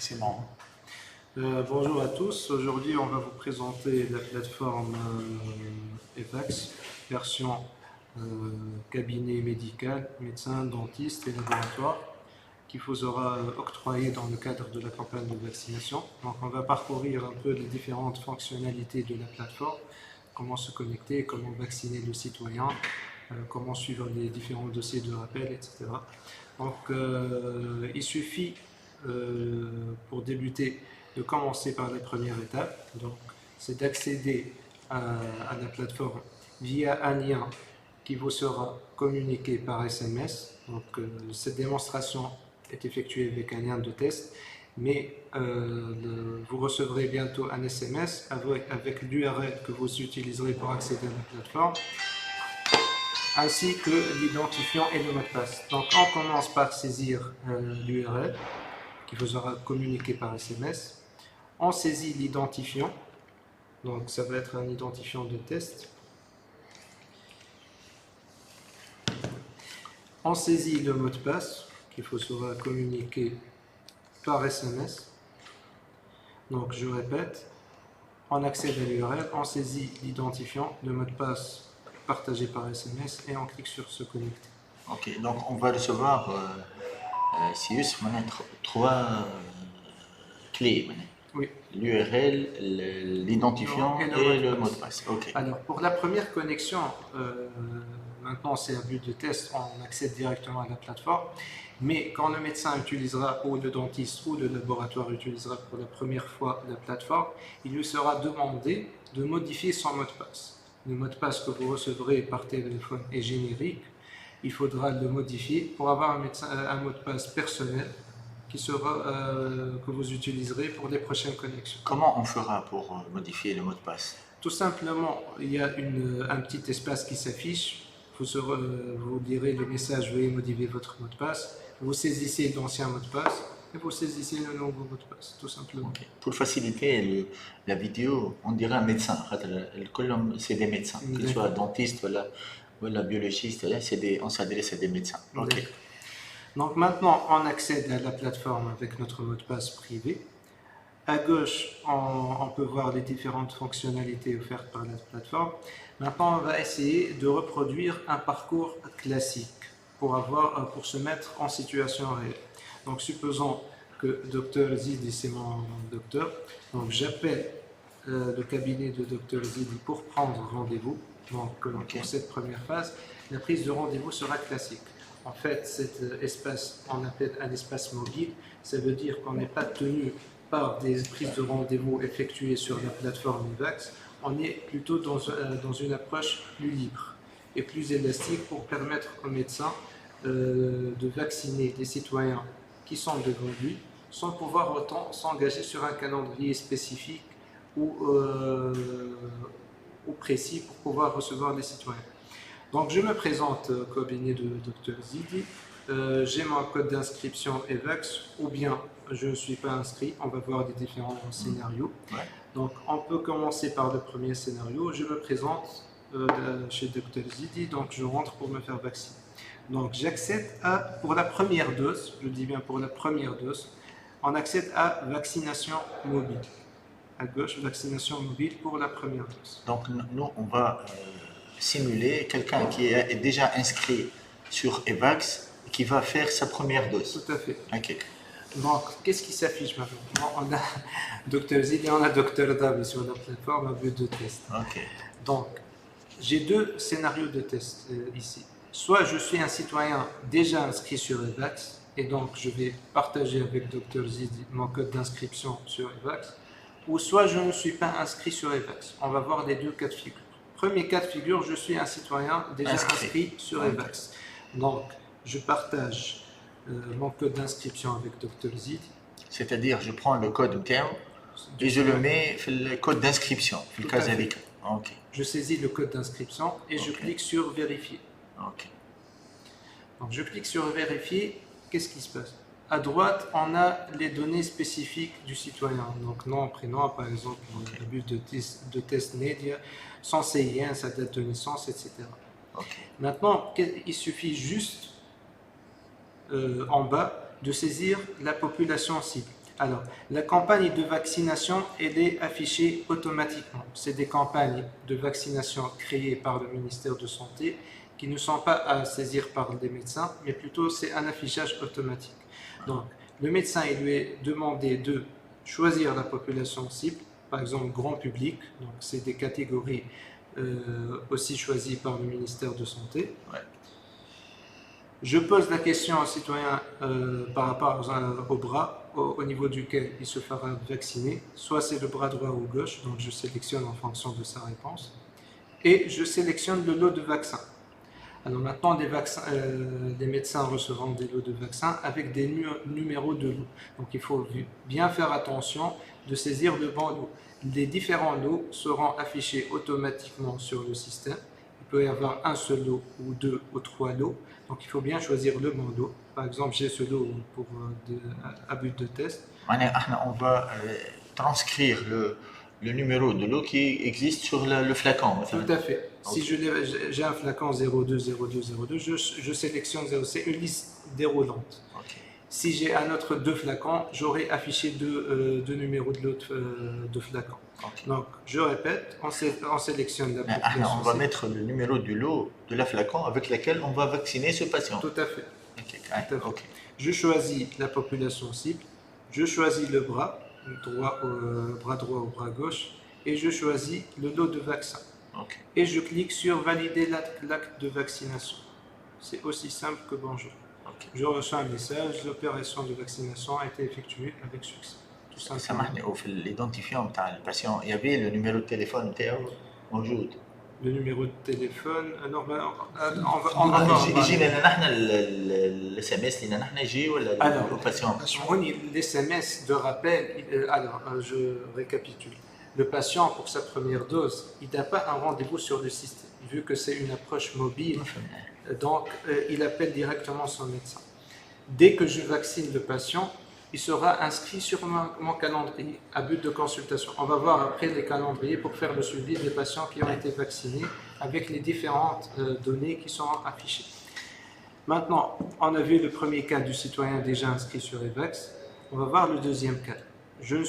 c'est bon. Bonjour à tous, aujourd'hui on va vous présenter la plateforme EVAX, version cabinet médical, médecin, dentiste et laboratoire, qui vous sera octroyée dans le cadre de la campagne de vaccination. Donc on va parcourir un peu les différentes fonctionnalités de la plateforme, comment se connecter, comment vacciner le citoyen, comment suivre les différents dossiers de rappel, etc. Donc il suffit pour débuter de commencer par la première étape, donc c'est d'accéder à la plateforme via un lien qui vous sera communiqué par SMS. Donc cette démonstration est effectuée avec un lien de test, mais vous recevrez bientôt un SMS avec l'URL que vous utiliserez pour accéder à la plateforme, ainsi que l'identifiant et le mot de passe. Donc on commence par saisir l'URL qui vous sera communiqué par SMS. On saisit l'identifiant, donc ça va être un identifiant de test. On saisit le mot de passe qu'il vous sera communiqué par SMS. Donc je répète, on accède à l'URL, on saisit l'identifiant, le mot de passe partagé par SMS et on clique sur se connecter. Ok, donc on va recevoir trois clés. Oui. L'URL, l'identifiant et le mot de passe. Okay. Alors pour la première connexion, maintenant c'est un but de test, on accède directement à la plateforme, mais quand le médecin utilisera, ou le dentiste ou le laboratoire utilisera pour la première fois la plateforme, il lui sera demandé de modifier son mot de passe. Le mot de passe que vous recevrez par téléphone est générique, il faudra le modifier pour avoir un mot de passe personnel qui sera, que vous utiliserez pour les prochaines connexions. Comment on fera pour modifier le mot de passe? Tout simplement, il y a un petit espace qui s'affiche. Vous lirez le message « Veuillez modifier votre mot de passe ». Vous saisissez l'ancien mot de passe et vous saisissez le nouveau mot de passe, tout simplement. Okay. Pour faciliter la vidéo, on dirait un médecin. C'est des médecins, qu'ils soient dentistes ou biologistes, on s'adresse à des médecins. Okay. Donc maintenant, on accède à la plateforme avec notre mot de passe privé. À gauche, on peut voir les différentes fonctionnalités offertes par la plateforme. Maintenant, on va essayer de reproduire un parcours classique pour se mettre en situation réelle. Donc, supposons que Dr Zidi, c'est mon docteur. Donc, j'appelle le cabinet de Dr Zidi pour prendre rendez-vous. Donc, pour cette première phase, la prise de rendez-vous sera classique. En fait, cet espace, on appelle un espace mobile. Ça veut dire qu'on n'est pas tenu par des prises de rendez-vous effectuées sur la plateforme EVAX. On est plutôt dans une approche plus libre et plus élastique pour permettre aux médecins de vacciner des citoyens qui sont devant lui sans pouvoir autant s'engager sur un calendrier spécifique ou précis pour pouvoir recevoir les citoyens. Donc je me présente au cabinet de Dr Zidi, j'ai mon code d'inscription EVAX ou bien je ne suis pas inscrit, on va voir les différents scénarios. Ouais. Donc on peut commencer par le premier scénario, je me présente chez Dr Zidi, donc je rentre pour me faire vacciner. Donc j'accède pour la première dose, je dis bien pour la première dose, on accède à vaccination mobile. À gauche, vaccination mobile pour la première dose. Donc nous, on va simuler quelqu'un qui est déjà inscrit sur EVAX et qui va faire sa première dose. Tout à fait. Okay. Donc, qu'est-ce qui s'affiche maintenant? On a Dr Zidi et on a Dr Dabi sur la plateforme à but de test. Okay. Donc, j'ai deux scénarios de test ici. Soit je suis un citoyen déjà inscrit sur EVAX et donc je vais partager avec Dr Zidi mon code d'inscription sur EVAX, ou soit je ne suis pas inscrit sur EVAX. On va voir les deux cas de figure. Premier cas de figure, je suis un citoyen déjà inscrit sur EVAX. Donc, je partage mon code d'inscription avec Dr Zidi. C'est-à-dire, je prends le code terme et je le mets dans le code d'inscription, le cas avec. Okay. Je saisis le code d'inscription et je clique sur vérifier. Okay. Donc, je clique sur vérifier. Qu'est-ce qui se passe? À droite, on a les données spécifiques du citoyen. Donc, nom, prénom, par exemple, le but de test média, son CIN, sa date de naissance, etc. Okay. Maintenant, il suffit juste en bas de saisir la population cible. Alors, la campagne de vaccination, elle est affichée automatiquement. C'est des campagnes de vaccination créées par le ministère de Santé qui ne sont pas à saisir par les médecins, mais plutôt c'est un affichage automatique. Donc, le médecin, il lui est demandé de choisir la population cible, par exemple grand public, donc c'est des catégories aussi choisies par le ministère de Santé. Ouais. Je pose la question au citoyen par rapport au bras au niveau duquel il se fera vacciner. Soit c'est le bras droit ou gauche, donc je sélectionne en fonction de sa réponse. Et je sélectionne le lot de vaccins. Alors maintenant, les médecins recevront des lots de vaccins avec des numéros de lots. Donc il faut bien faire attention de saisir le bon lot. Les différents lots seront affichés automatiquement sur le système. Il peut y avoir un seul lot ou deux ou trois lots. Donc il faut bien choisir le bon lot. Par exemple, j'ai ce lot pour à but de test. On va transcrire le numéro de l'eau qui existe sur le flacon. Tout à fait. Okay. Si j'ai un flacon 02, 02, 02, je sélectionne 0. C'est une liste déroulante. Okay. Si j'ai un autre deux flacons, j'aurai affiché deux numéros de flacons. Okay. Donc, je répète, on sélectionne la population. On va mettre le numéro du lot de la flacon avec laquelle on va vacciner ce patient. Tout à fait. Okay. Tout à fait. Okay. Je choisis la population cible, je choisis le bras droit ou bras gauche, et je choisis le lot de vaccin. Okay. Et je clique sur valider l'acte de vaccination. C'est aussi simple que bonjour. Okay. Je reçois un message, l'opération de vaccination a été effectuée avec succès. Tout simplement. في l'identifiant بتاع الباتient, il y avait le numéro de téléphone بتاعه موجود. Le numéro de téléphone, normalement, on va يجينا نحن الاس ام اس لنا نحن يجي ولا الباتient. L'SMS de rappel, alors je récapitule. Le patient, pour sa première dose, il n'a pas un rendez-vous sur le système, vu que c'est une approche mobile. Donc, il appelle directement son médecin. Dès que je vaccine le patient, il sera inscrit sur mon calendrier à but de consultation. On va voir après les calendriers pour faire le suivi des patients qui ont été vaccinés avec les différentes données qui sont affichées. Maintenant, on a vu le premier cas du citoyen déjà inscrit sur Evax. On va voir le deuxième cas. Je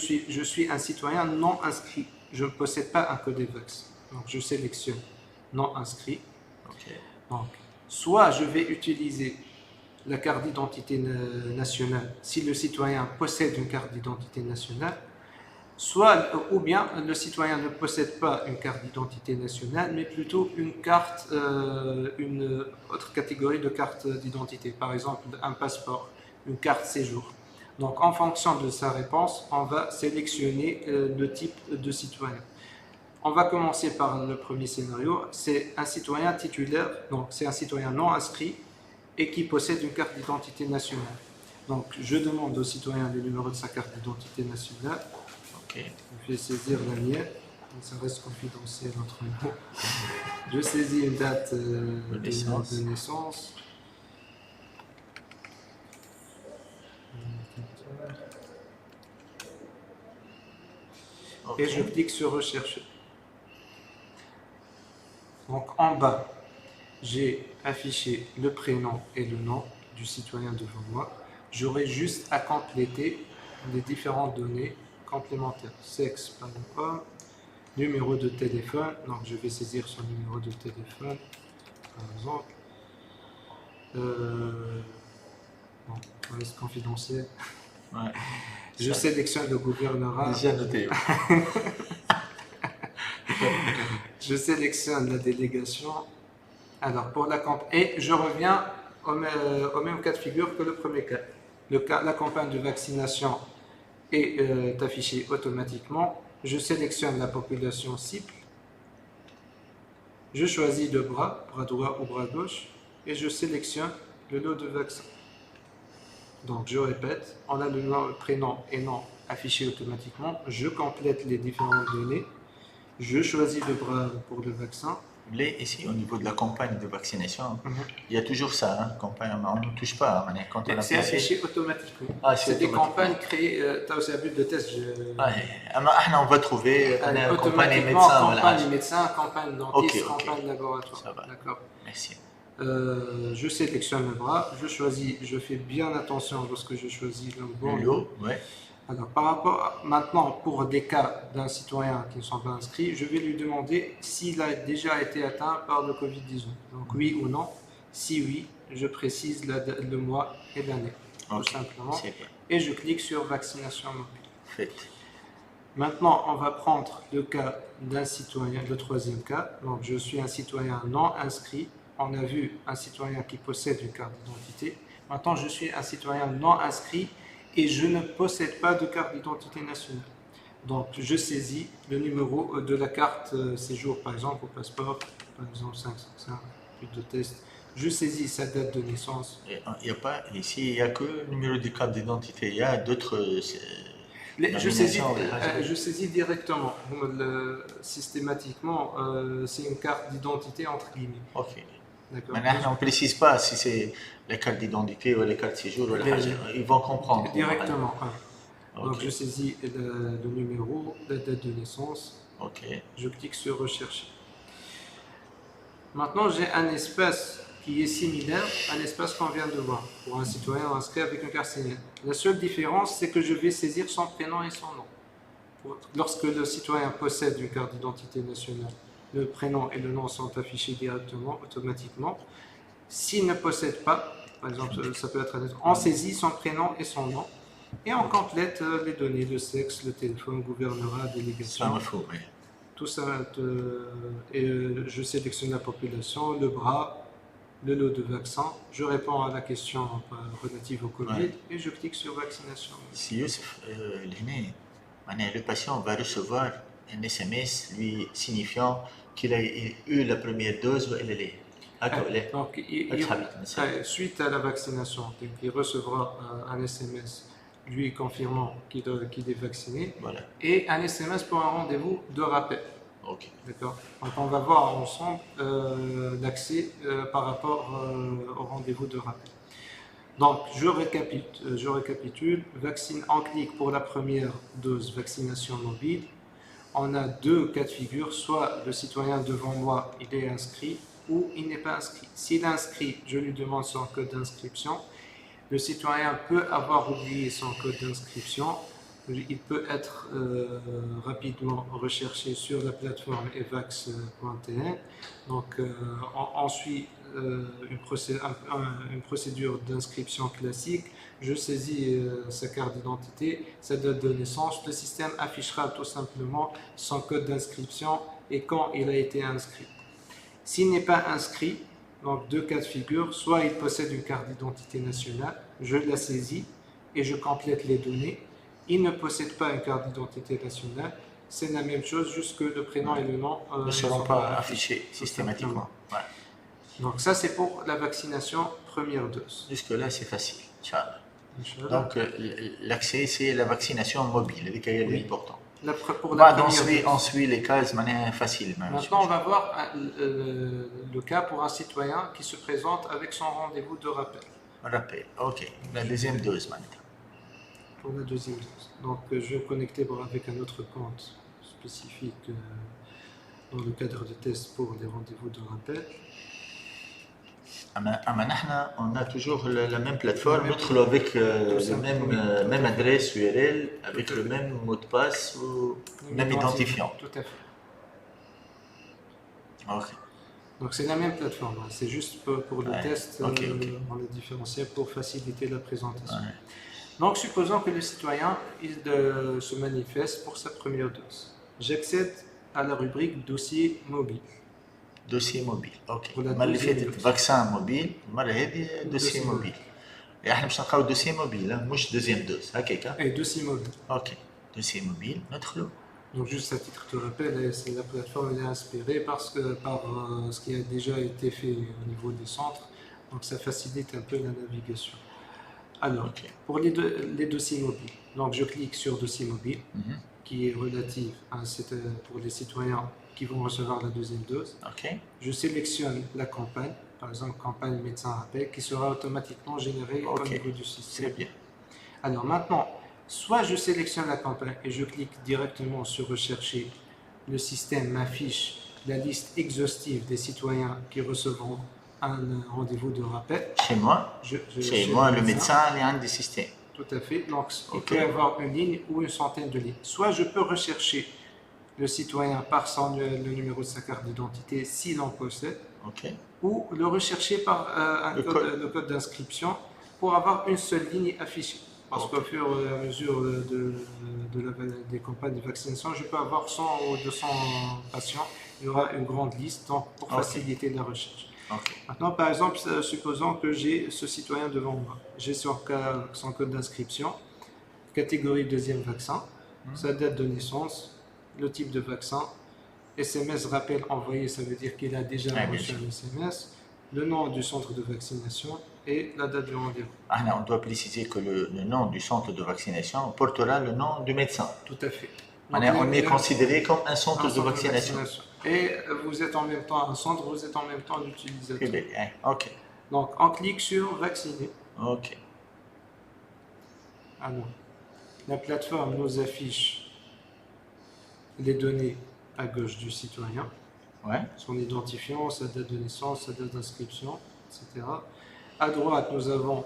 suis un citoyen non inscrit. Je ne possède pas un code Evax. Donc, je sélectionne non inscrit. Okay. Donc, soit je vais utiliser la carte d'identité nationale si le citoyen possède une carte d'identité nationale, ou bien le citoyen ne possède pas une carte d'identité nationale, mais plutôt une autre catégorie de carte d'identité, par exemple un passeport, une carte séjour. Donc en fonction de sa réponse, on va sélectionner le type de citoyen. On va commencer par le premier scénario, c'est un citoyen titulaire, donc c'est un citoyen non inscrit et qui possède une carte d'identité nationale. Donc je demande au citoyen le numéro de sa carte d'identité nationale. Okay. Je vais saisir la mienne, ça reste confidentiel entre nous. Je saisis une date de naissance. Okay. Et je clique sur rechercher. Donc en bas, j'ai affiché le prénom et le nom du citoyen devant moi. J'aurai juste à compléter les différentes données complémentaires. Sexe, homme, numéro de téléphone. Donc je vais saisir son numéro de téléphone, par exemple. Bon, ça reste confidentiel. Ouais. Je sélectionne le gouvernorat. Déjà noté. Je sélectionne la délégation. Alors, pour la campagne, et je reviens au même cas de figure que le premier cas. La campagne de vaccination est affichée automatiquement. Je sélectionne la population cible. Je choisis le bras droit ou bras gauche, et je sélectionne le lot de vaccins. Donc, je répète, on a le prénom et nom affiché automatiquement. Je complète les différentes données. Je choisis le bras pour le vaccin. Là, ici, au niveau de la campagne de vaccination, il y a toujours ça, hein, campagne, on ne touche pas. Quand on c'est affiché automatiquement. C'est des campagnes créées, tu as aussi un but de test. On va trouver campagne médecin. Campagne médecin, campagne dentiste, okay. campagne laboratoire. D'accord. Merci. Je sélectionne le bras, je choisis, je fais bien attention lorsque je choisis le bon lot. Ouais. Alors, maintenant, pour des cas d'un citoyen qui ne sont pas inscrits, je vais lui demander s'il a déjà été atteint par le Covid-19. Donc, oui ou non. Si oui, je précise le mois et l'année, tout simplement. C'est bien. Et je clique sur vaccination mobile. Fait. Maintenant, on va prendre le cas d'un citoyen, le troisième cas. Donc, je suis un citoyen non inscrit. On a vu un citoyen qui possède une carte d'identité. Maintenant, je suis un citoyen non inscrit et je ne possède pas de carte d'identité nationale. Donc, je saisis le numéro de la carte séjour, par exemple, au passeport, par exemple 505, plus de test. Je saisis sa date de naissance. Il y a pas, ici, il n'y a que le numéro de carte d'identité. Il y a d'autres. Je saisis directement. Systématiquement, c'est une carte d'identité entre guillemets. Ok. D'accord. Maintenant, on ne précise pas si c'est la carte d'identité ou la carte de séjour ou la ils vont comprendre. Directement. Ok. Donc je saisis le numéro, la date de naissance. Ok. Je clique sur rechercher. Maintenant, j'ai un espace qui est similaire à l'espace qu'on vient de voir pour un citoyen inscrit avec une carte signée. La seule différence, c'est que je vais saisir son prénom et son nom. Lorsque le citoyen possède une carte d'identité nationale, le prénom et le nom sont affichés directement, automatiquement. S'il ne possède pas, par exemple, ça peut être on saisit son prénom et son nom et on complète les données, le sexe, le téléphone, gouvernorat, délégation. Ça me faut, oui. Tout ça, et je sélectionne la population, le bras, le lot de vaccins, je réponds à la question relative au Covid et je clique sur vaccination. Si Youssef, le patient va recevoir un SMS lui signifiant qu'il a eu la première dose ou elle est. Donc, suite à la vaccination, il recevra un SMS lui confirmant qu'il est vacciné et un SMS pour un rendez-vous de rappel. Ok. D'accord. Donc on va voir ensemble l'accès par rapport au rendez-vous de rappel. Donc je récapitule. On clique pour la première dose vaccination mobile. On a deux cas de figure, soit le citoyen devant moi, il est inscrit ou il n'est pas inscrit. S'il est inscrit, je lui demande son code d'inscription. Le citoyen peut avoir oublié son code d'inscription. Il peut être rapidement recherché sur la plateforme evax.tn. Donc, on suit une procédure d'inscription classique. Je saisis sa carte d'identité, sa date de naissance. Le système affichera tout simplement son code d'inscription et quand il a été inscrit. S'il n'est pas inscrit, donc deux cas de figure, soit il possède une carte d'identité nationale, je la saisis et je complète les données. Il ne possède pas une carte d'identité nationale, c'est la même chose, juste que le prénom et le nom ne seront pas affichés systématiquement. Ouais. Donc ça, c'est pour la vaccination première dose. Jusque-là, c'est facile, Inch'Allah. Donc l'accès, c'est la vaccination mobile, avec elle est important. On suit les cases de manière facile. Maintenant, on va voir le cas pour un citoyen qui se présente avec son rendez-vous de rappel. Rappel, ok. La deuxième dose maintenant. Pour la deuxième dose. Donc, je vais me connecter avec un autre compte spécifique dans le cadre de test pour les rendez-vous de rappel. On a toujours la même plateforme, avec la même adresse URL, avec le même mot de passe ou même identifiant. Tout à fait. Ok. Donc c'est la même plateforme, c'est juste pour le test, on le différencié pour faciliter la présentation. Ouais. Donc supposons que le citoyen se manifeste pour sa première dose. J'accède à la rubrique dossier mobile. دوسي موبيل اوكي المره اللي فاتت فاكسان موبيل المره هذه دوسي موبيل احنا باش نلقاو دوسي موبيل مش دوزيام دوز هكاك اي دوسي موبيل اوكي دوسي موبيل ندخلوا. Donc juste à titre de rappel, la plateforme est inspirée par ce qui a déjà été fait au niveau des centres, donc ça facilite un peu la navigation. Alors, pour les dossiers mobiles, donc je clique sur dossier mobile, qui est relatif pour les citoyens qui vont recevoir la deuxième dose. Je sélectionne la campagne, par exemple campagne médecin rappel, qui sera automatiquement générée au niveau du système. C'est bien. Alors maintenant, soit je sélectionne la campagne et je clique directement sur rechercher, le système m'affiche la liste exhaustive des citoyens qui recevront un rendez-vous de rappel. Chez moi, le médecin est un des systèmes. Tout à fait. Donc, il Ok. peut y avoir une ligne ou une centaine de lignes. Soit je peux rechercher le citoyen par le numéro de sa carte d'identité s'il en possède, Ok. ou le rechercher par Le code. le code d'inscription pour avoir une seule ligne affichée. Parce Ok. qu'au fur et à mesure des campagnes de vaccination, je peux avoir 100 ou 200 patients. Il y aura une grande liste donc, pour Ok. faciliter la recherche. Ok. Maintenant, par exemple, supposons que j'ai ce citoyen devant moi. J'ai son code d'inscription, catégorie deuxième vaccin, sa date de naissance, le type de vaccin, SMS rappel envoyé, ça veut dire qu'il a déjà Ah, bien reçu sûr. un SMS, le nom du centre de vaccination et la date du rendez-vous. On doit préciser que le nom du centre de vaccination portera le nom du médecin. Tout à fait. Donc, On est considéré comme un centre de vaccination. Et vous êtes en même temps un centre, vous êtes en même temps l'utilisateur. Ok. Donc, on clique sur vacciner. Ok. Alors, la plateforme nous affiche les données à gauche du citoyen, Ouais. son identifiant, sa date de naissance, sa date d'inscription, etc. À droite, nous avons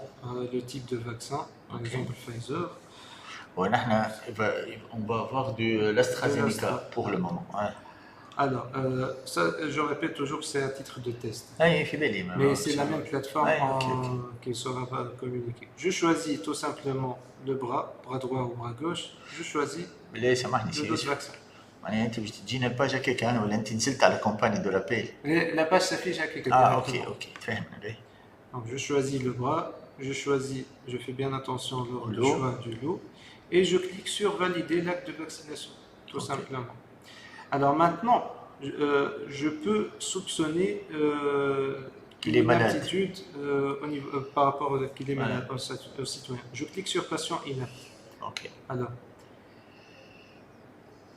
le type de vaccin, par exemple Pfizer. Ouais, on va avoir de l'AstraZeneca pour le moment. Ouais. Alors, ça, je répète toujours que c'est à titre de test. Mais Mais c'est la même plateforme ok. qui sera communiquée. Je choisis tout simplement le bras droit ou bras gauche. Je choisis بالله سامحني le dose سيدي vaccin. معناها انت باش تجينا باج هكاك ولا انت نزلت على كومباني دو لابيل Et la page s'affiche à quelqu'un اوكي directement. اوكي فهمنا باهي Donc, je choisis le bras, je fais bien attention lors du L'eau. choix du lot, et je clique sur valider l'acte de vaccination, tout simplement. Alors maintenant, je peux soupçonner qu'il est une malade. aptitude par rapport à qu'il est malade au citoyen. Je clique sur patient inapte. Ok. Alors,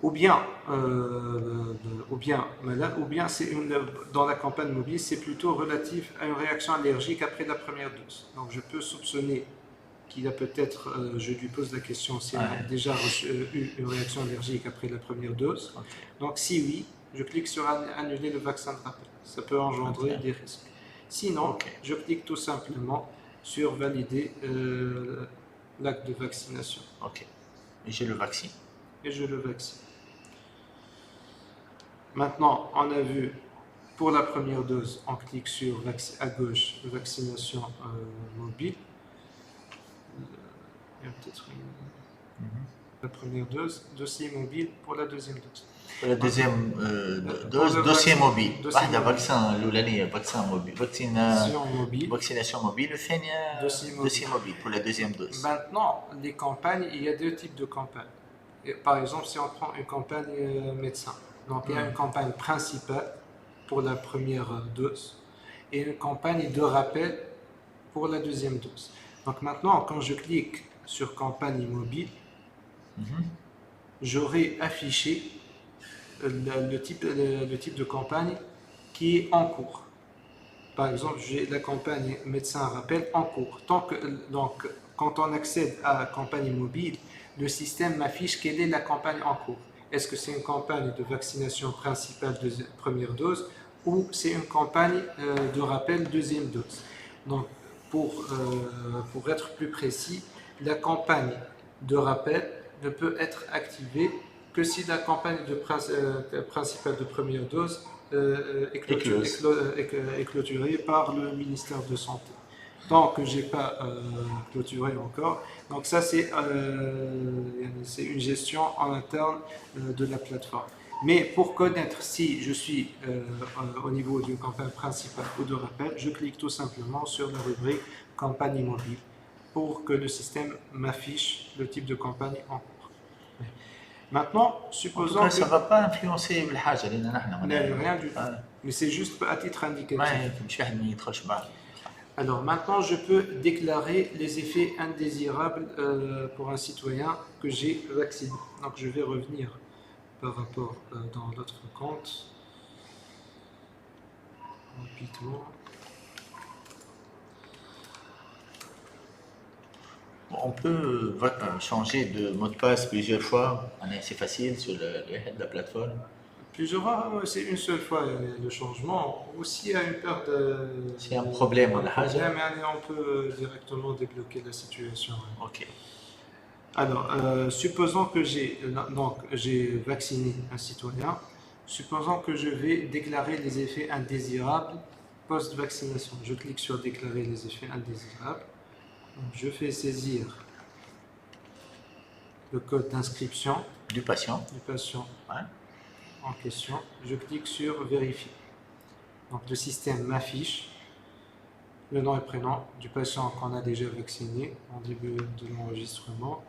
ou bien malade, ou bien dans la campagne mobile, c'est plutôt relatif à une réaction allergique après la première dose. Donc je peux soupçonner qu'il a peut-être, je lui pose la question s'il a déjà eu une réaction allergique après la première dose. Okay. Donc si oui, je clique sur annuler le vaccin de rappel. Ça peut engendrer des risques. Sinon, je clique tout simplement sur valider l'acte de vaccination. Ok. Et je le vaccine. Et je le vaccine. Maintenant, on a vu pour la première dose, on clique sur à gauche vaccination mobile. Il y a peut-être la première dose, dossier mobile pour la deuxième dose. Pour la deuxième dose, dossier mobile. واحدة vaccin الأولانية vaccin mobile, vaccination mobile, الثانية dossier mobile pour la deuxième dose. Maintenant, les campagnes, il y a deux types de campagnes. Et par exemple, si on prend une campagne médecin, donc il y a une campagne principale pour la première dose et une campagne de rappel pour la deuxième dose. Donc maintenant, quand je clique sur campagne mobile, j'aurai affiché le type de campagne qui est en cours. Par exemple, j'ai la campagne médecin rappel en cours. Donc, quand on accède à la campagne mobile, le système m'affiche quelle est la campagne en cours. Est-ce que c'est une campagne de vaccination principale de première dose ou c'est une campagne de rappel deuxième dose. Donc, pour être plus précis, la campagne de rappel ne peut être activée que si la campagne principale de première dose est clôturée par le ministère de Santé. Tant que je n'ai pas clôturé encore. Donc ça, c'est une gestion en interne de la plateforme. Mais pour connaître si je suis au niveau d'une campagne principale ou de rappel, je clique tout simplement sur la rubrique campagne mobile pour que le système m'affiche le type de campagne en cours. Maintenant, supposons que ça ne va pas influencer بالحاجة لأن نحن rien du tout. Mais c'est juste à titre indicatif. مش واحد ما يدخلش معاه. Alors maintenant, je peux déclarer les effets indésirables pour un citoyen que j'ai vacciné. Donc je vais revenir par rapport dans l'autre compte. Rapidement. On peut changer de mot de passe plusieurs fois. C'est facile sur la plateforme. Plusieurs fois, c'est une seule fois le changement. Aussi, il y a une perte de... C'est un problème un ولا حاجة. problème, mais on peut directement débloquer la situation. Ok. Alors, supposons que j'ai vacciné un citoyen, supposons que je vais déclarer les effets indésirables post-vaccination. Je clique sur déclarer les effets indésirables. Donc, je fais saisir le code d'inscription Du patient. du patient Ouais. en question. Je clique sur vérifier. Donc, le système m'affiche le nom et prénom du patient qu'on a déjà vacciné en début de l'enregistrement,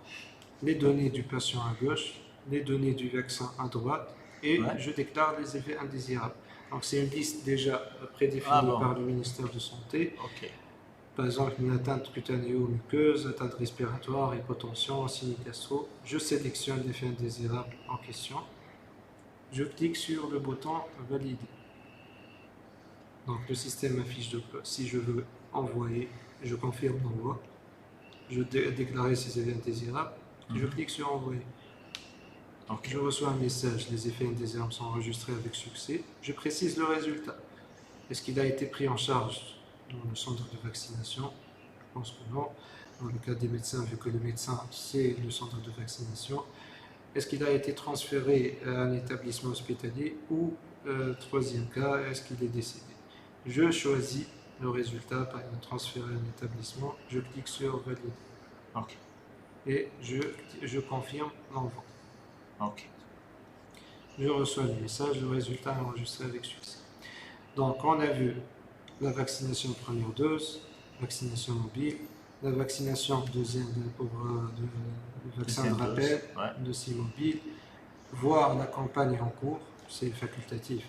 les données du patient à gauche, les données du vaccin à droite, et Ouais. je déclare les effets indésirables. Donc c'est une liste déjà prédéfinie Ah bon. par le ministère de Santé. Ok. Par exemple, une atteinte cutanéo-muqueuse, atteinte respiratoire, hypotension, sinus gastro. Je sélectionne l'effet indésirable en question. Je clique sur le bouton valider. Donc le système affiche de si je veux envoyer, je confirme l'envoi. Je déclare ces effets indésirables. Je clique sur envoyer. Ok. Je reçois un message, les effets indésirables sont enregistrés avec succès. Je précise le résultat. Est-ce qu'il a été pris en charge dans le centre de vaccination? Je pense que non. Dans le cas des médecins, vu que le médecin, c'est le centre de vaccination. Est-ce qu'il a été transféré à un établissement hospitalier? Ou, troisième cas, est-ce qu'il est décédé? Je choisis le résultat, par exemple, transférer à un établissement. Je clique sur valider. Ok. Et je confirme l'envoi. Ok. Je reçois le message, le résultat est enregistré avec succès. Donc, on a vu la vaccination de première dose, vaccination mobile, la vaccination deuxième pour le vaccin Deuxième de rappel, dose, ouais. dossier mobile, voir la campagne en cours, c'est facultatif,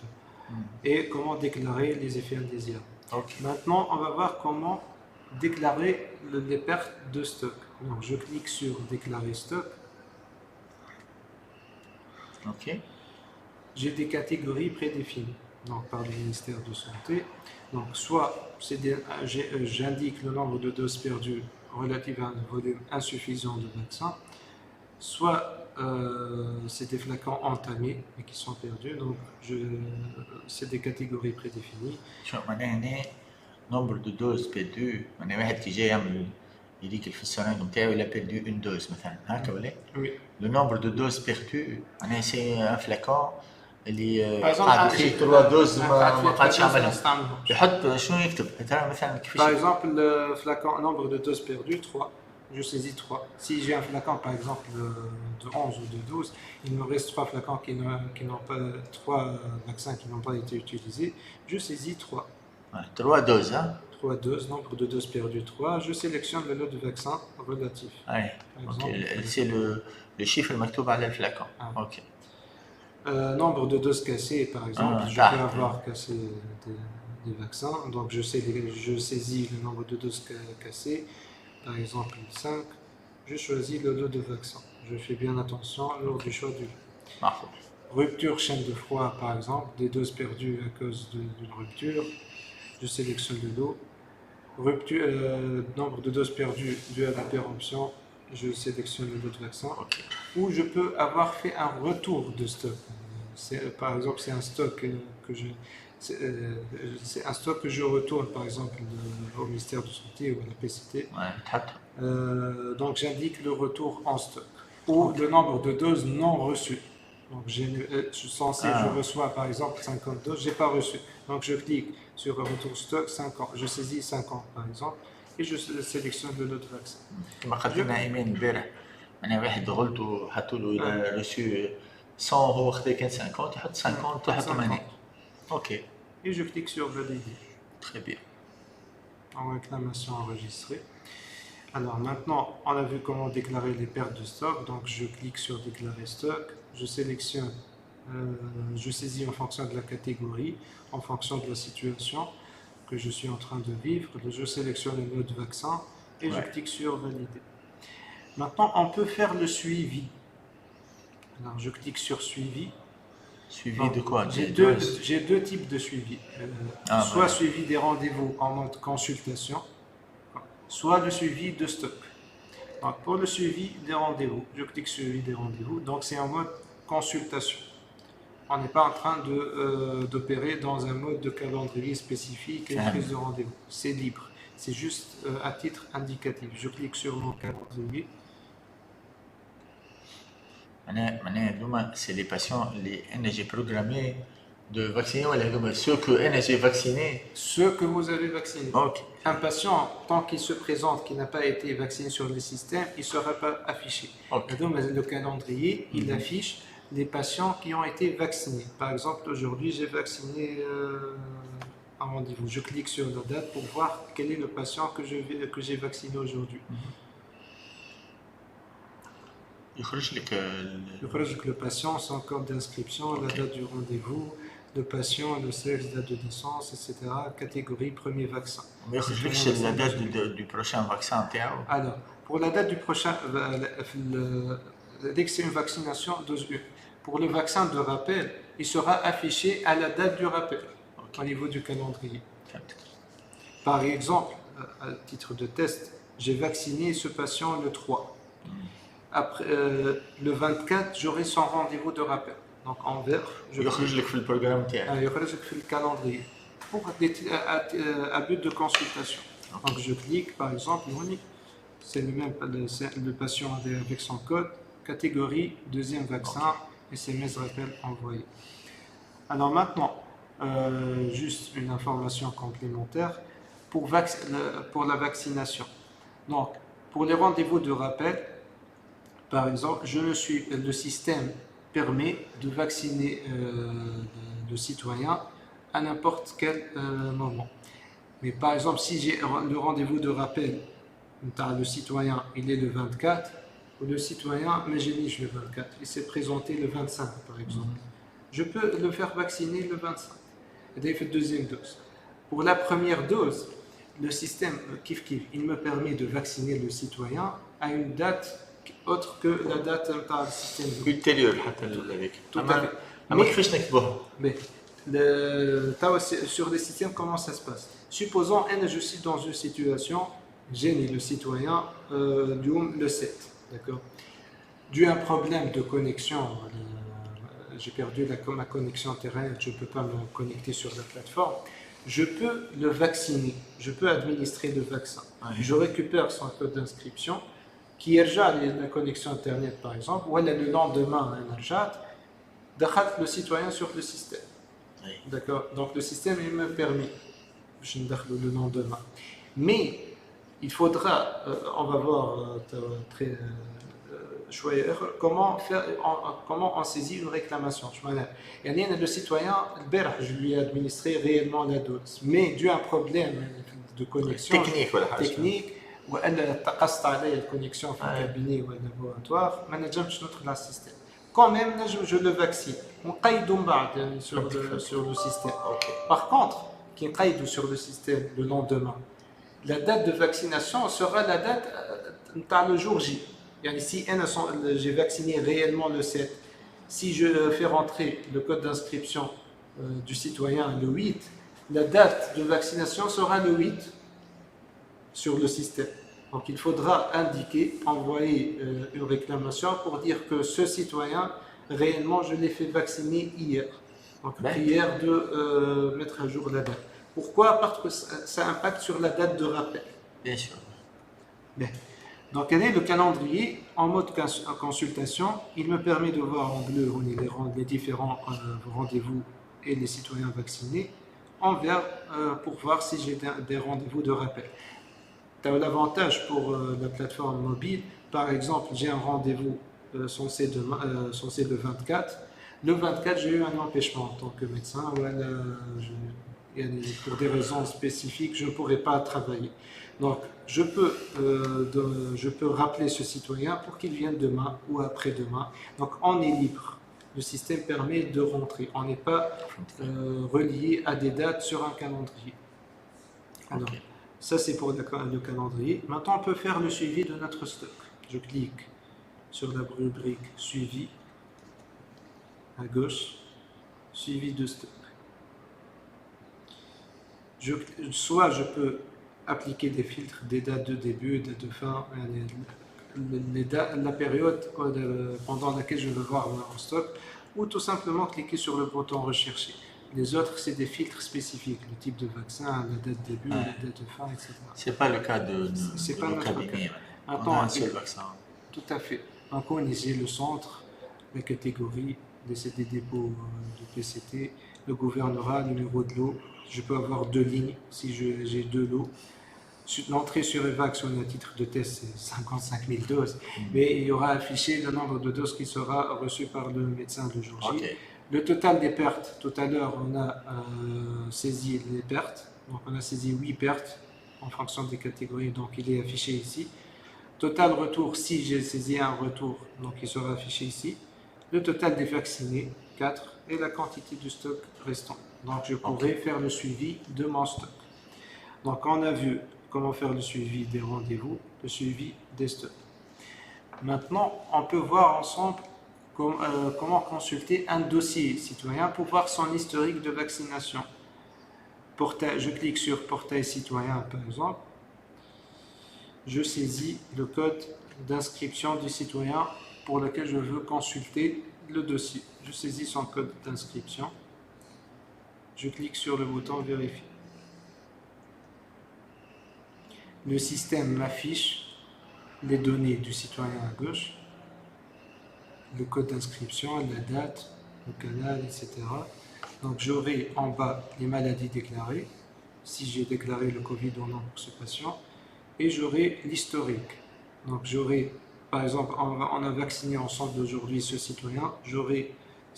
et comment déclarer les effets indésirables. Ok. Maintenant, on va voir comment déclarer les pertes de stock. Donc, je clique sur déclarer stock. Ok. J'ai des catégories prédéfinies donc, par le ministère de Santé. Donc, soit j'indique le nombre de doses perdues relative à un volume insuffisant de vaccin, soit c'est des flacons entamés et qui sont perdus. Donc, c'est des catégories prédéfinies. شو معناها هنا نمبر دو دوز بيردو معناها واحد كي جاي يعمل يديك الفسرانج نتاعو il a perdu une dose مثلا هكا ولا؟ Oui. Le nombre de doses perdues معناها سي ان فلاكون اللي Par exemple, قاعد فيه 3 دوز ما قعدش يعملهم نستعملهم. يحط شنو يكتب ترى مثلا Par كيفاش exemple, le flacon, nombre de doses perdues, 3. Je saisis 3. Si j'ai un flacon, par exemple, de 11 ou de 12, il me reste 3 flacons qui n'ont pas, 3 vaccins qui n'ont pas été utilisés, je saisis 3. 3 doses ها 3 doses, nombre de doses perdues, 3. Je sélectionne le lot de vaccins relatif. اي اوكي سي لو شيفر المكتوب على الفلاكون اوكي Nombre de doses cassées, par exemple, je peux avoir cassé des vaccins, donc je saisis le nombre de doses cassées, par exemple 5, je choisis le lot de vaccins. Je fais bien attention lors du choix du lot. Rupture chaîne de froid, par exemple, des doses perdues à cause d'une rupture, je sélectionne le lot. Rupture, nombre de doses perdues dû à la péremption, je sélectionne le lot de vaccin. Ou je peux avoir fait un retour de stock. Par exemple, c'est un stock c'est un stock que je retourne, par exemple, au ministère de Santé ou à la PCT. Donc, j'indique le retour en stock ou le nombre de doses non reçues. Donc, je reçois, par exemple, 50 doses, je n'ai pas reçu. Donc, je clique sur retour stock 50. Je saisis 50, par exemple, et je sélectionne le lot de vaccin. كما قلت لنا ايمان البارح معناها واحد غلطوا حطوا له الى ريسو 100 هو خذا كان 50 يحط 50 تحط 80 اوكي Et je clique sur valider. Très bien. En réclamation enregistrée. Alors maintenant, on a vu comment déclarer les pertes de stock. Donc je clique sur déclarer stock. Je sélectionne, je saisis en fonction de la catégorie, en fonction de la situation que je suis en train de vivre. Je sélectionne le lot de vaccin et je clique sur valider. Maintenant, on peut faire le suivi. Alors je clique sur suivi. Suivi de quoi? J'ai deux types de suivi. Soit suivi des rendez-vous en mode consultation, soit le suivi de stock. Donc, pour le suivi des rendez-vous, je clique sur suivi des rendez-vous. Donc c'est en mode consultation. On n'est pas en train d'opérer dans un mode de calendrier spécifique et prise de rendez-vous. C'est libre. C'est juste à titre indicatif. Je clique sur mon calendrier. Maintenant, c'est les patients, les j'ai programmé de vacciner, ceux que j'ai vaccinés. Ceux que vous avez vaccinés. Ok. Un patient, tant qu'il se présente, qui n'a pas été vacciné sur le système, il ne sera pas affiché. Ok. Donc, le calendrier, il affiche les patients qui ont été vaccinés. Par exemple, aujourd'hui, j'ai vacciné un rendez-vous. Je clique sur la date pour voir quel est le patient que j'ai vacciné aujourd'hui. يخرج لك Le patient, son code d'inscription, la date du rendez-vous, le patient, le sexe, date de naissance, etc. Catégorie premier vaccin. ما يخرجلكش la date du prochain vaccin تاعو. Alors, pour la date du prochain, dès que c'est une vaccination dose 1, pour le vaccin de rappel, il sera affiché à la date du rappel, au niveau du calendrier. Par exemple, à titre de test, j'ai vacciné ce patient le 3. Après, le 24, j'aurai son rendez-vous de rappel. Donc en vert, je يخرج لك في البروجرام تاعك. يخرج في le calendrier pour à but de consultation. Donc je clique, par exemple, c'est le patient avec son code, catégorie, deuxième vaccin, SMS rappel envoyé. Alors maintenant, juste une information complémentaire pour la vaccination. Donc, pour les rendez-vous de rappel, par exemple, le système permet de vacciner le citoyen à n'importe quel moment. Mais par exemple, si j'ai le rendez-vous de rappel, le citoyen, il est le 24, ou le citoyen, mais j'ai mis le 24, il s'est présenté le 25, par exemple. Je peux le faire vacciner le 25. Et il fait deuxième dose. Pour la première dose, le système Kif, il me permet de vacciner le citoyen à une date autre que la date du système. Ultérieur حتى هذيك. Tout à fait. ما كيفاش نكتبوها؟ Mais sur les systèmes, comment ça se passe? Supposons que je suis dans une situation, j'ai mis le citoyen le 7, d'accord? Dû à un problème de connexion, j'ai perdu ma connexion Internet, je ne peux pas me connecter sur la plateforme, je peux le vacciner, je peux administrer le vaccin. Je récupère son code d'inscription, qui est la connexion Internet par exemple, ou le lendemain, le citoyen sur le système. D'accord. Donc le système il me permet, je ne le lendemain. Mais il faudra, on va voir très comment on saisit une réclamation. Le citoyen, je lui ai administré réellement la dose, mais dû à un problème de connexion technique, ou elle تقصت علي الconnexion في الcabinet ou le laboratoire, ما نجمش ندخل على السيستم. Quand même, je le vaccine. On قيد من بعد sur le système. Par contre, qui قيد sur le système le lendemain, la date de vaccination sera la date le jour J. Si j'ai vacciné réellement le 7, si je fais rentrer le code d'inscription du citoyen le 8, la date de vaccination sera le 8 sur le système. Donc il faudra envoyer une réclamation pour dire que ce citoyen, réellement, je l'ai fait vacciner hier. Donc prière de mettre à jour la date. Pourquoi? Parce que ça impacte sur la date de rappel. Bien sûr. Bien. Donc, le calendrier en mode consultation, il me permet de voir en bleu les différents rendez-vous et les citoyens vaccinés, en vert pour voir si j'ai des rendez-vous de rappel. Tu as l'avantage pour la plateforme mobile, par exemple, j'ai un rendez-vous censé le 24. Le 24, j'ai eu un empêchement en tant que médecin. Pour des raisons spécifiques, je ne pourrais pas travailler. Donc, je peux rappeler ce citoyen pour qu'il vienne demain ou après-demain. Donc, on est libre. Le système permet de rentrer. On n'est pas relié à des dates sur un calendrier. Alors, ça, c'est pour le calendrier. Maintenant, on peut faire le suivi de notre stock. Je clique sur la rubrique suivi à gauche, suivi de stock. Soit je peux appliquer des filtres, des dates de début, dates de fin, la période pendant laquelle je veux voir mon stock, ou tout simplement cliquer sur le bouton rechercher. Les autres, c'est des filtres spécifiques, le type de vaccin, la date de début, la date de fin, etc. C'est pas le cas de C'est de pas nos notre cabinets. cas. On a Maintenant, un seul vaccin. tout à fait. Donc, on ici le centre, la catégorie, des dépôts de PCT, le gouvernorat, le numéro de lot. Je peux avoir 2 lignes si j'ai 2 lots. L'entrée sur EVAX, on a titre de test, c'est 55 000 doses, mais il y aura affiché le nombre de doses qui sera reçu par le médecin le jour J. Ok. Le total des pertes, tout à l'heure, on a saisi les pertes. Donc, on a saisi 8 pertes en fonction des catégories, donc il est affiché ici. Total retour, si j'ai saisi un retour, donc il sera affiché ici. Le total des vaccinés, 4, et la quantité du stock restant. Donc, je pourrai faire le suivi de mon stock. Donc, on a vu comment faire le suivi des rendez-vous, le suivi des stocks. Maintenant, on peut voir ensemble comment consulter un dossier citoyen pour voir son historique de vaccination. Je clique sur Portail citoyen, par exemple. Je saisis le code d'inscription du citoyen pour lequel je veux consulter le dossier. Je saisis son code d'inscription. Je clique sur le bouton Vérifier. Le système m'affiche les données du citoyen à gauche, le code d'inscription, la date, le canal, etc. Donc j'aurai en bas les maladies déclarées, si j'ai déclaré le Covid ou non pour ce patient, et j'aurai l'historique. Donc j'aurai, par exemple, on a vacciné ensemble aujourd'hui ce citoyen, j'aurai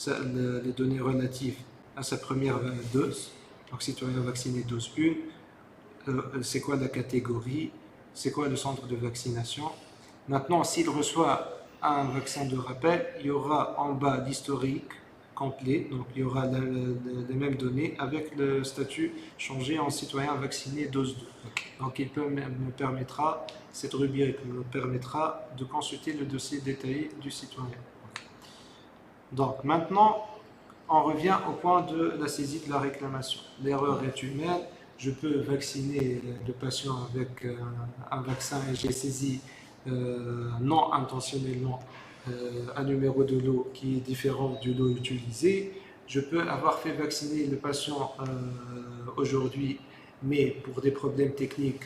les données relatives à sa première dose, donc citoyen vacciné dose 1, c'est quoi la catégorie, c'est quoi le centre de vaccination. Maintenant, s'il reçoit un vaccin de rappel, il y aura en bas l'historique complet, donc il y aura les mêmes données avec le statut changé en citoyen vacciné dose 2. Donc cette rubrique me permettra de consulter le dossier détaillé du citoyen. Donc maintenant, on revient au point de la saisie de la réclamation. L'erreur est humaine. Je peux vacciner le patient avec un vaccin et j'ai saisi non intentionnellement un numéro de lot qui est différent du lot utilisé. Je peux avoir fait vacciner le patient aujourd'hui, mais pour des problèmes techniques,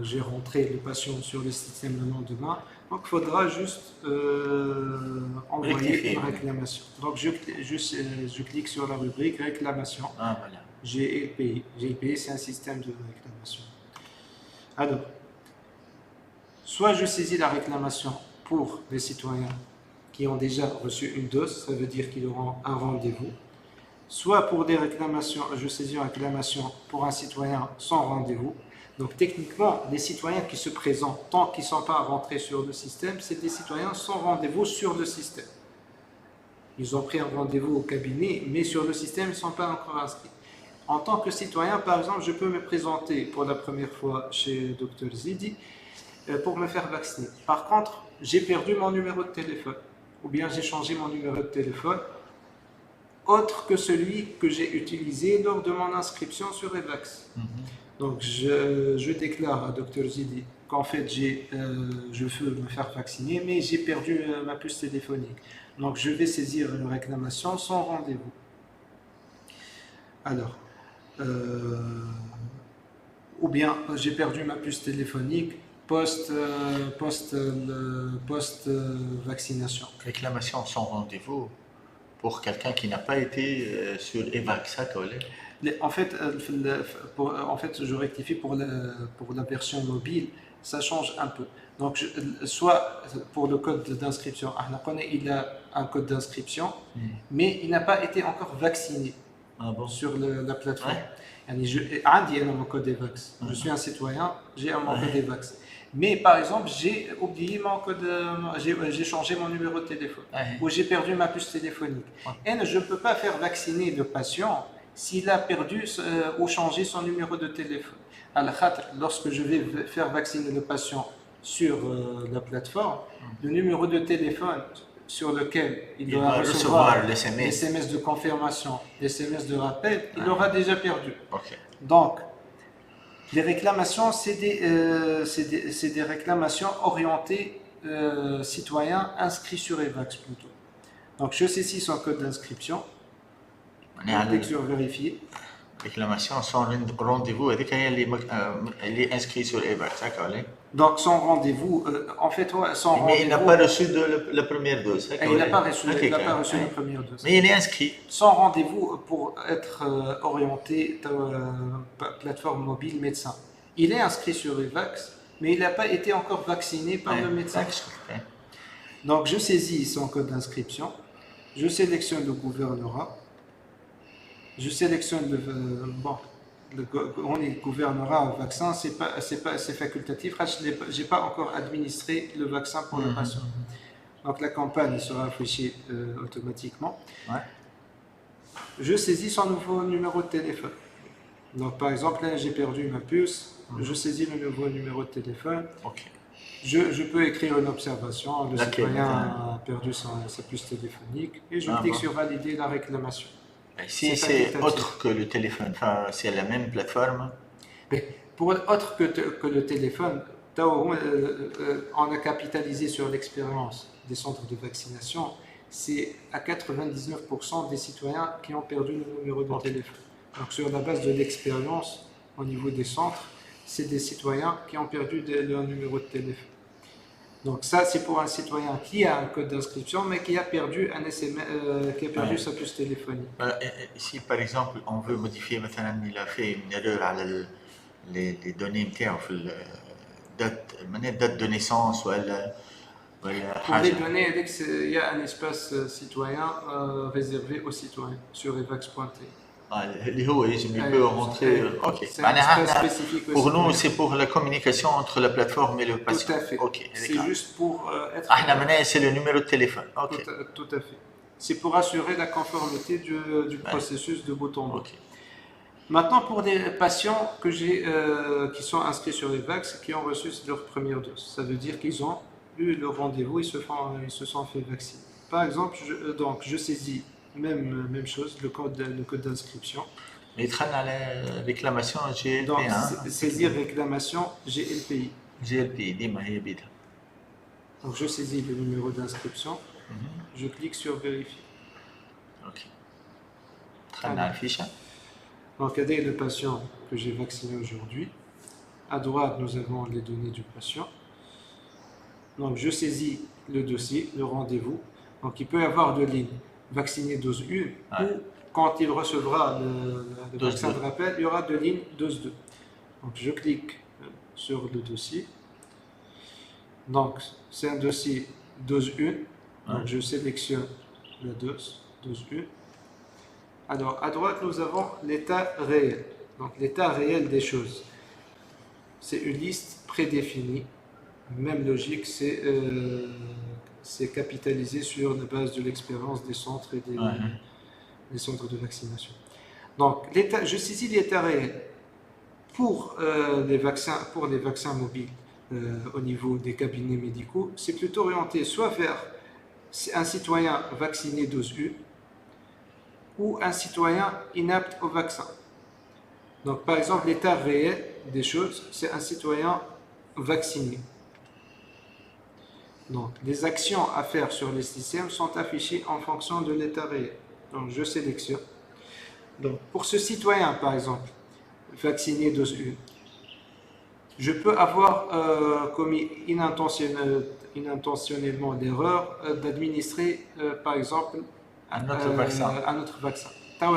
j'ai rentré le patient sur le système le lendemain. Donc, il faudra juste envoyer une réclamation. Donc, je clique sur la rubrique réclamation. Ah, voilà. GLPI. GLPI, c'est un système de réclamation. Alors, soit je saisis la réclamation pour les citoyens qui ont déjà reçu une dose, ça veut dire qu'ils auront un rendez-vous. Soit pour des réclamations, je saisis une réclamation pour un citoyen sans rendez-vous. Donc techniquement, les citoyens qui se présentent, tant qu'ils ne sont pas rentrés sur le système, c'est des citoyens sans rendez-vous sur le système. Ils ont pris un rendez-vous au cabinet, mais sur le système, ils ne sont pas encore inscrits. En tant que citoyen, par exemple, je peux me présenter pour la première fois chez Dr Zidi pour me faire vacciner. Par contre, j'ai perdu mon numéro de téléphone, ou bien j'ai changé mon numéro de téléphone, autre que celui que j'ai utilisé lors de mon inscription sur EVAX. Donc, je déclare à Dr Zidi qu'en fait, je veux me faire vacciner, mais j'ai perdu ma puce téléphonique. Donc, je vais saisir une réclamation sans rendez-vous. Alors, ou bien j'ai perdu ma puce téléphonique post-vaccination. Réclamation sans rendez-vous pour quelqu'un qui n'a pas été sur EVAX, ça, En fait, je rectifie pour la version mobile, ça change un peu. Donc, soit pour le code d'inscription, il a un code d'inscription, mais il n'a pas été encore vacciné sur la plateforme. J'ai mon code EVAX. Je suis un citoyen, j'ai mon code EVAX. Mais par exemple, j'ai oublié mon code, j'ai changé mon numéro de téléphone, ou j'ai perdu ma puce téléphonique. Et je ne peux pas faire vacciner le patient s'il a perdu ou changé son numéro de téléphone. Lorsque je vais faire vacciner le patient sur la plateforme, le numéro de téléphone sur lequel il doit recevoir l'SMS de confirmation, l'SMS de rappel, il aura déjà perdu. Donc, les réclamations, c'est des réclamations orientées citoyens inscrits sur EVAX plutôt. Donc je saisis son code d'inscription, معناها je clique sur vérifier. réclamation sans rendez-vous هذيك هي اللي est inscrit sur Evax هكا ولا؟ Donc son rendez-vous, en fait, ouais, son Mais il n'a rendez-vous, pas reçu la première dose هكا il n'a ولا؟ pas reçu, il n'a pas reçu la Ouais. première dose. Mais il est inscrit. Son rendez-vous pour être orienté plateforme mobile médecin. Il est inscrit sur Evax, mais il n'a pas été encore vacciné par le médecin. Ouais. Donc je saisis son code d'inscription, je sélectionne le gouvernorat, je sélectionne on est gouvernorat au vaccin, c'est facultatif, je n'ai pas encore administré le vaccin pour le patient. Donc la campagne sera affichée automatiquement. Ouais. Je saisis son nouveau numéro de téléphone. Donc par exemple, là j'ai perdu ma puce, je saisis le nouveau numéro de téléphone. Ok. Je peux écrire une observation, le Laquelle, citoyen enfin, a perdu sa puce téléphonique et je Ah, clique bon. sur valider la réclamation. Et si C'est c'est facultatif. autre que le téléphone, enfin, c'est la même plateforme, Mais pour autre que le téléphone, on a capitalisé sur l'expérience des centres de vaccination. C'est à 99% des citoyens qui ont perdu le numéro de Ok. téléphone. Donc sur la base de l'expérience au niveau des centres, c'est des citoyens qui ont perdu leur numéro de téléphone. Donc ça, c'est pour un citoyen qui a un code d'inscription, mais qui a perdu un SMS, qui a perdu Ouais. sa puce téléphonique. si par exemple on veut modifier, مثلا il a fait une erreur على les données نتاعو في date de naissance ولا Pour les حاجة. données, il y a un espace citoyen réservé aux citoyens sur evax.t. اللي هو يجب il peut rentrer. Ok. C'est un معناها espace احنا spécifique aux pour nous citoyens. c'est pour la communication entre la plateforme et le patient. Tout à fait. Ok. C'est juste pour être... احنا معناها c'est le numéro de téléphone. Ok. Tout à fait. C'est pour assurer la conformité du processus de bout en bout. Ok. Maintenant, pour des patients que qui sont inscrits sur les vax, qui ont reçu leur première dose, ça veut dire qu'ils ont eu le rendez-vous, ils se sont fait vacciner. Par exemple, je saisis même chose, le code d'inscription. Mais دخلنا على réclamation GLP. Donc, saisir réclamation GLPI. GLP ديما هي بيدها. Donc, je saisis le numéro d'inscription, je clique sur vérifier. Ok. دخلنا على الفيشة. Donc, regardez le patient que j'ai vacciné aujourd'hui. À droite, nous avons les données du patient. Donc, je saisis le dossier, le rendez-vous. Donc, il peut y avoir deux lignes. Vacciné dose 1 ou quand il recevra le vaccin de rappel, il y aura deux lignes dose 2. Donc, je clique sur le dossier. Donc, c'est un dossier dose 1. Donc, je sélectionne la dose 1. Alors, à droite, nous avons l'état réel. Donc, l'état réel des choses. C'est une liste prédéfinie. Même logique, c'est capitalisé sur la base de l'expérience des centres et des centres de vaccination. Donc, je saisis l'état réel pour les vaccins mobiles au niveau des cabinets médicaux. C'est plutôt orienté soit vers un citoyen vacciné dose 1 ou un citoyen inapte au vaccin. Donc, par exemple, l'état réel des choses, c'est un citoyen vacciné. Donc, les actions à faire sur les systèmes sont affichées en fonction de l'état réel. Donc, je sélectionne. Donc, pour ce citoyen, par exemple, vacciné dose 1, je peux avoir commis inintentionnellement l'erreur d'administrer, par exemple, un autre vaccin.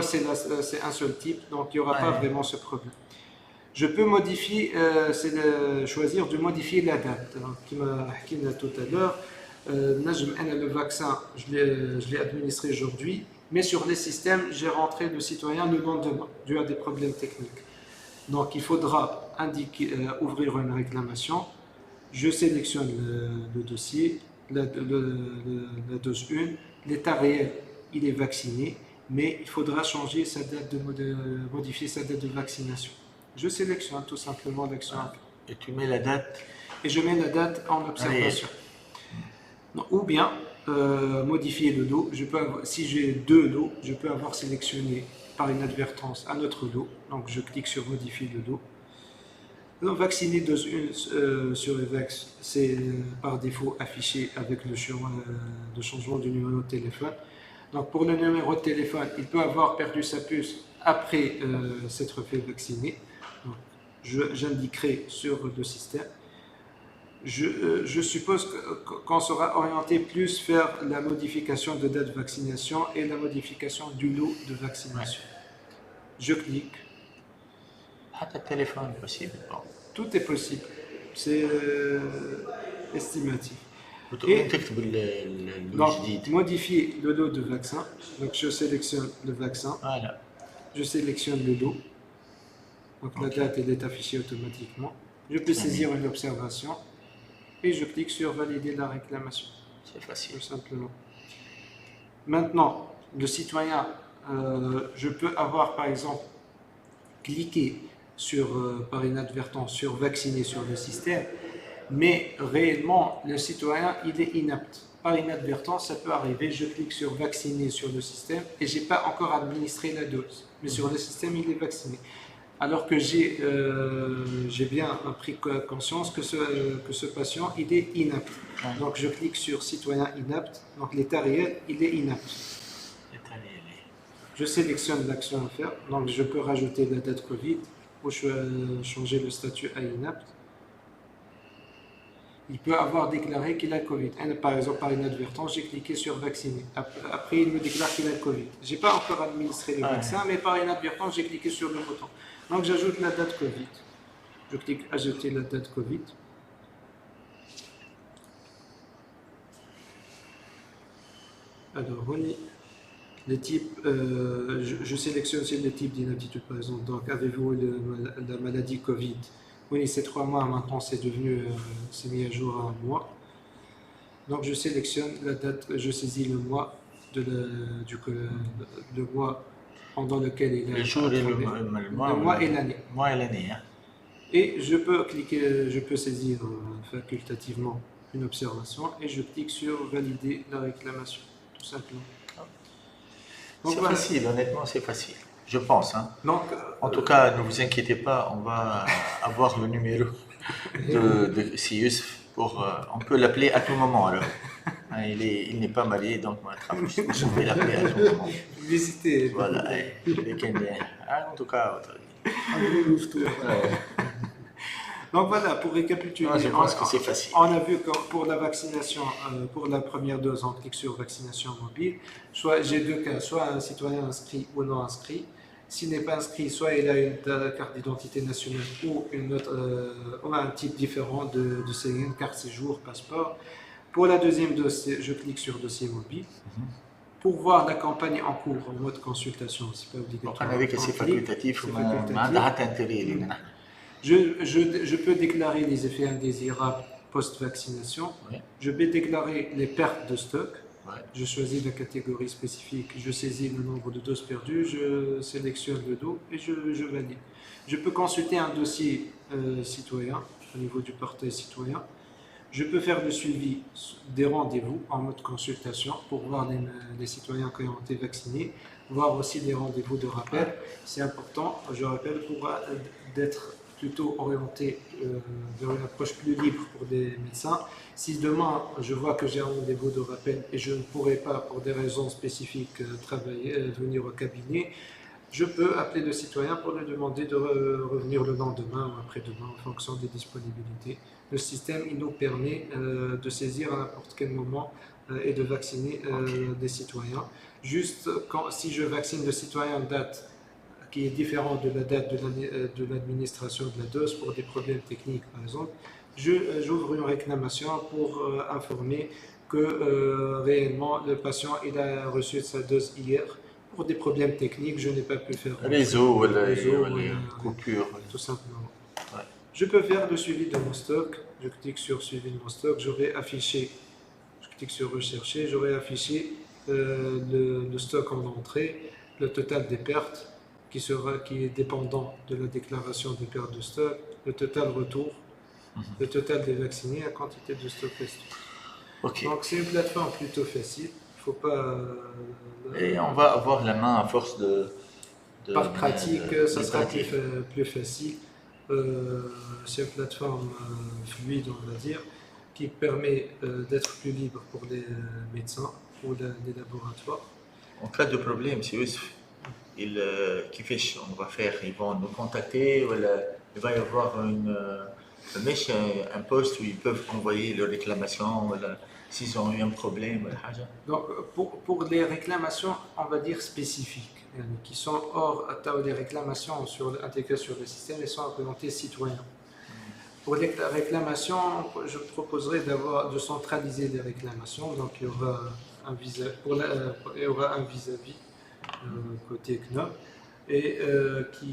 C'est un seul type, donc il n'y aura pas vraiment ce problème. Je peux modifier, choisir de modifier la date. Comme je l'ai dit tout à l'heure, le vaccin, je l'ai administré aujourd'hui, mais sur les systèmes, j'ai rentré le citoyen le lendemain, dû à des problèmes techniques. Donc il faudra ouvrir une réclamation. Je sélectionne le dossier, la dose 1, l'état réel, il est vacciné, mais il faudra changer modifier sa date de vaccination. Je sélectionne tout simplement l'action. Et tu mets la date. Et je mets la date en observation. Ou bien modifier le lot. Si j'ai deux lots, je peux avoir sélectionné par inadvertance un autre lot. Donc je clique sur modifier le lot. Non, vacciné sur Evax, c'est par défaut affiché avec le changement du numéro de téléphone. Donc pour le numéro de téléphone, il peut avoir perdu sa puce après s'être fait vacciner. Donc, j'indiquerai sur le système. Je suppose qu'on sera orienté plus vers la modification de date de vaccination et la modification du lot de vaccination. Je clique. حتى التليفون possible. Bon. Tout est possible. C'est estimatif. وين تكتب Donc, الجديد. modifier le lot de vaccin. Donc, je sélectionne le vaccin. Voilà. Je sélectionne le lot. Donc, la Ok. date, elle est affichée automatiquement. Je peux saisir une observation. Et je clique sur valider la réclamation. C'est facile. Tout simplement. Maintenant, le citoyen, je peux avoir, par exemple, cliqué par inadvertance sur vacciner sur le système, mais réellement, le citoyen, il est inapte. Par inadvertance, ça peut arriver, je clique sur vacciner sur le système et je n'ai pas encore administré la dose. Mais sur le système, il est vacciné. Alors que j'ai bien pris conscience que ce patient, il est inapte. Donc, je clique sur citoyen inapte. Donc, l'état réel, il est inapte. Je sélectionne l'action à faire. Donc, je peux rajouter la date Covid ou changer le statut à inapte. Il peut avoir déclaré qu'il a le Covid. Par exemple, par inadvertance, j'ai cliqué sur vacciner. Après, il me déclare qu'il a le Covid. Je n'ai pas encore administré le vaccin, mais par inadvertance, j'ai cliqué sur le bouton. Donc, j'ajoute la date Covid. Je clique ajouter la date Covid. Alors, les types, je sélectionne aussi le type d'inaptitude, par exemple. Donc, avez-vous la maladie Covid? Oui, c'est 3 mois, maintenant c'est mis à jour à 1 mois. Donc, je sélectionne la date, je saisis le mois, le mois pendant lequel il a Le jour et le mois et l'année. Mois et l'année. Hein. Et je peux saisir facultativement une observation et je clique sur valider la réclamation, tout simplement. C'est facile, honnêtement, c'est facile. Je pense. Hein. Donc, en tout cas, ne vous inquiétez pas, on va avoir le numéro de Sius. On peut l'appeler à tout moment. Alors. Il n'est pas marié, donc je vais l'appeler à tout moment. Visitez. Voilà. En tout cas, donc voilà, pour récapituler, je pense que c'est facile. On a vu que pour la vaccination, pour la première dose, on clique sur vaccination mobile. J'ai 2 cas, soit un citoyen inscrit ou non inscrit. S'il n'est pas inscrit, soit il a une carte d'identité nationale ou un type différent de CN, carte séjour, passeport. Pour la deuxième dose, je clique sur dossier mobile. Pour voir la campagne en cours en mode consultation, c'est pas obligatoire. On a vu que c'est facultatif. Je peux déclarer les effets indésirables post-vaccination. Oui. Je vais déclarer les pertes de stock. Ouais. Je choisis la catégorie spécifique. Je saisis le nombre de doses perdues. Je sélectionne le dos et je valide. Je peux consulter un dossier citoyen au niveau du portail citoyen. Je peux faire le suivi des rendez-vous en mode consultation pour voir les citoyens qui ont été vaccinés, voir aussi les rendez-vous de rappel. C'est important, je rappelle, pour d'être plutôt orienté vers une approche plus libre pour des médecins. Si demain je vois que j'ai un rendez-vous de rappel et je ne pourrai pas, pour des raisons spécifiques, venir au cabinet, je peux appeler le citoyen pour lui demander de revenir le lendemain ou après-demain en fonction des disponibilités. Le système, il nous permet de saisir à n'importe quel moment et de vacciner des citoyens. Juste si je vaccine le citoyen en date qui est différente de la date de l'administration de la dose pour des problèmes techniques, par exemple, j'ouvre une réclamation pour informer que réellement le patient il a reçu sa dose hier. Pour des problèmes techniques, je n'ai pas pu faire réseau ou coupure. Tout simplement. Ouais. Je peux faire le suivi de mon stock. Je clique sur suivi de mon stock. Je clique sur rechercher. J'aurai affiché le stock en entrée, le total des pertes qui est dépendant de la déclaration des pertes de stock, le total retour, le total des vaccinés, la quantité de stock resté. Okay. Donc c'est une plateforme plutôt facile. Faut pas. Et on va avoir la main à force de par pratique, ça sera plus facile. C'est une plateforme fluide, on va dire, qui permet d'être plus libre pour les médecins ou les laboratoires. En cas de problème, c'est Youssef, كيفاش on va faire? Ils vont nous contacter ou il va y avoir un poste où ils peuvent envoyer leurs réclamations s'ils ont eu un problème ولا حاجة. Donc, pour les réclamations, on va dire spécifiques, qui sont hors des réclamations intégrées sur le système et sont représentées citoyens. Pour les réclamations, je proposerais de centraliser les réclamations. Donc, il y aura il y aura un vis-à-vis côté CNO et qui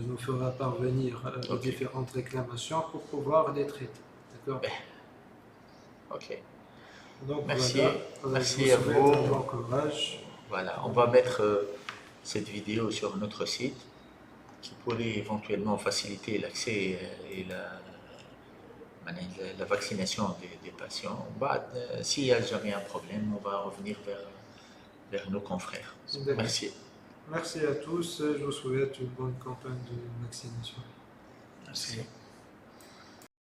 nous fera parvenir les différentes réclamations pour pouvoir les traiter. D'accord? Ok. Donc, Merci, voilà, merci je à vous souhaite vous. un bon courage. Voilà, on va mettre cette vidéo sur notre site qui pourrait éventuellement faciliter l'accès et la vaccination des patients. S'il y a jamais un problème, on va revenir vers nos confrères. D'accord. Merci. Merci à tous. Je vous souhaite une bonne campagne de vaccination. Merci.